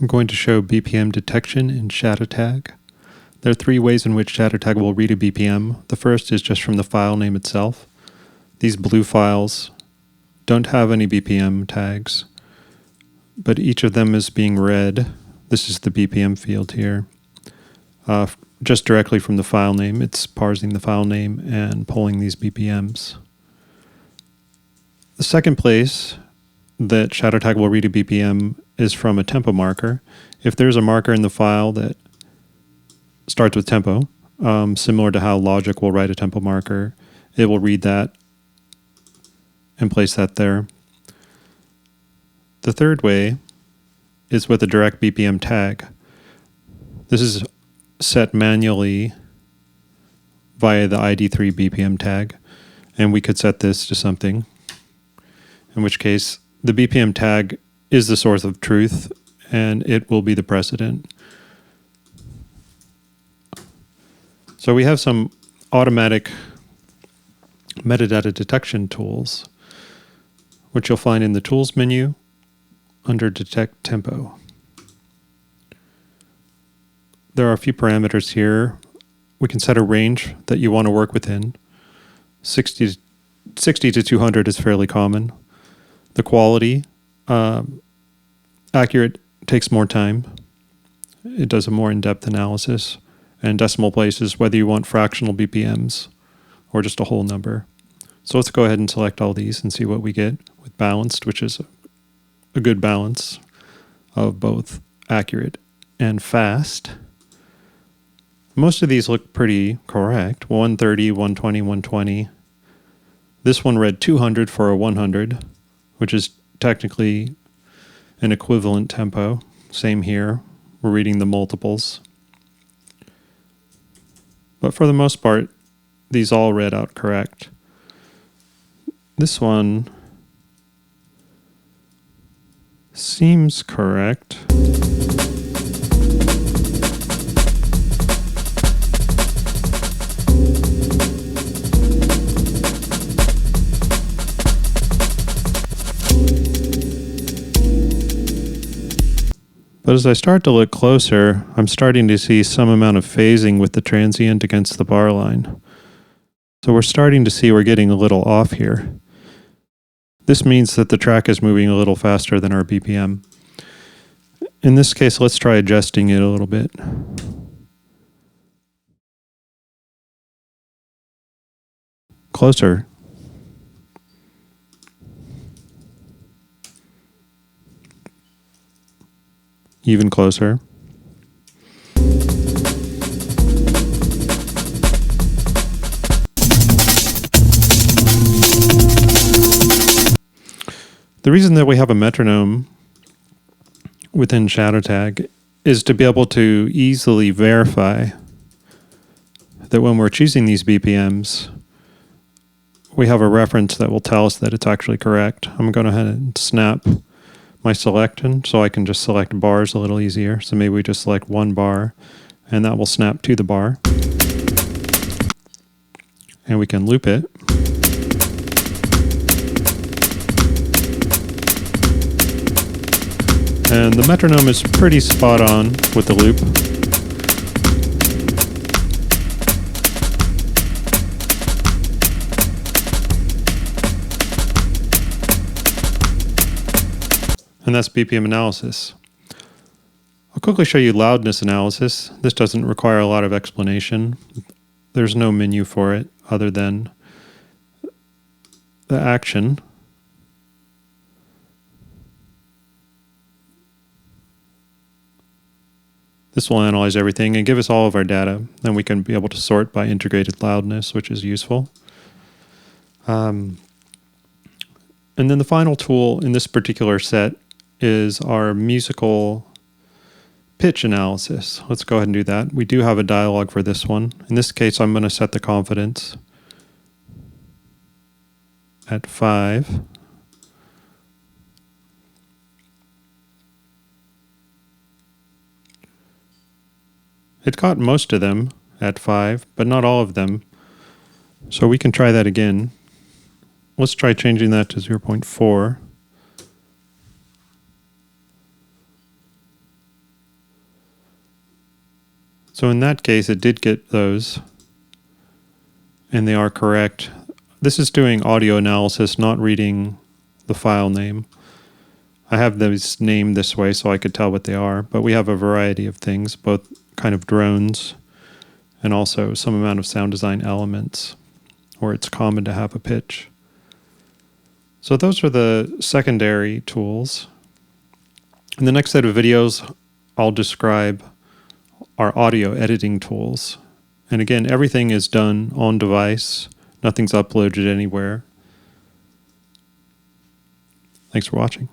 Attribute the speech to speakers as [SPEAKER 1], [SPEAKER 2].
[SPEAKER 1] I'm going to show BPM detection in ShadowTag. There are three ways in which ShadowTag will read a BPM. The first is just from the file name itself. These blue files don't have any BPM tags, but each of them is being read. This is the BPM field here. Just directly from the file name, it's parsing the file name and pulling these BPMs. The second place that ShadowTag will read a BPM is from a tempo marker. If there's a marker in the file that starts with tempo, similar to how Logic will write a tempo marker, it will read that and place that there. The third way is with a direct BPM tag. This is set manually via the ID3 BPM tag, and we could set this to something, in which case the BPM tag is the source of truth and it will be the precedent. So we have some automatic metadata detection tools, which you'll find in the Tools menu under Detect Tempo. There are a few parameters here. We can set a range that you want to work within. 60 to 200 is fairly common. The quality, accurate takes more time. It does a more in-depth analysis. And decimal places, whether you want fractional BPMs or just a whole number. So let's go ahead and select all these and see what we get with balanced, which is a good balance of both accurate and fast. Most of these look pretty correct. 130, 120, 120. This one read 200 for a 100, which is technically an equivalent tempo. Same here. We're reading the multiples. But for the most part, these all read out correct. This one seems correct. But as I start to look closer, I'm starting to see some amount of phasing with the transient against the bar line. So we're starting to see we're getting a little off here. This means that the track is moving a little faster than our BPM. In this case, let's try adjusting it a little bit. Closer. Even closer. The reason that we have a metronome within ShadowTag is to be able to easily verify that when we're choosing these BPMs, we have a reference that will tell us that it's actually correct. I'm going to go ahead and snap my selection so I can just select bars a little easier. So maybe we just select one bar and that will snap to the bar. And we can loop it. And the metronome is pretty spot on with the loop. And that's BPM analysis. I'll quickly show you loudness analysis. This doesn't require a lot of explanation. There's no menu for it other than the action. This will analyze everything and give us all of our data. Then we can be able to sort by integrated loudness, which is useful. And then the final tool in this particular set is our musical pitch analysis. Let's go ahead and do that. We do have a dialog for this one. In this case, I'm going to set the confidence at 5. It got most of them at 5, but not all of them. So we can try that again. Let's try changing that to 0.4. So in that case, it did get those, and they are correct. This is doing audio analysis, not reading the file name. I have those named this way so I could tell what they are, but we have a variety of things, both kind of drones and also some amount of sound design elements, where it's common to have a pitch. So those are the secondary tools. In the next set of videos, I'll describe our audio editing tools. And again, everything is done on device. Nothing's uploaded anywhere. Thanks for watching.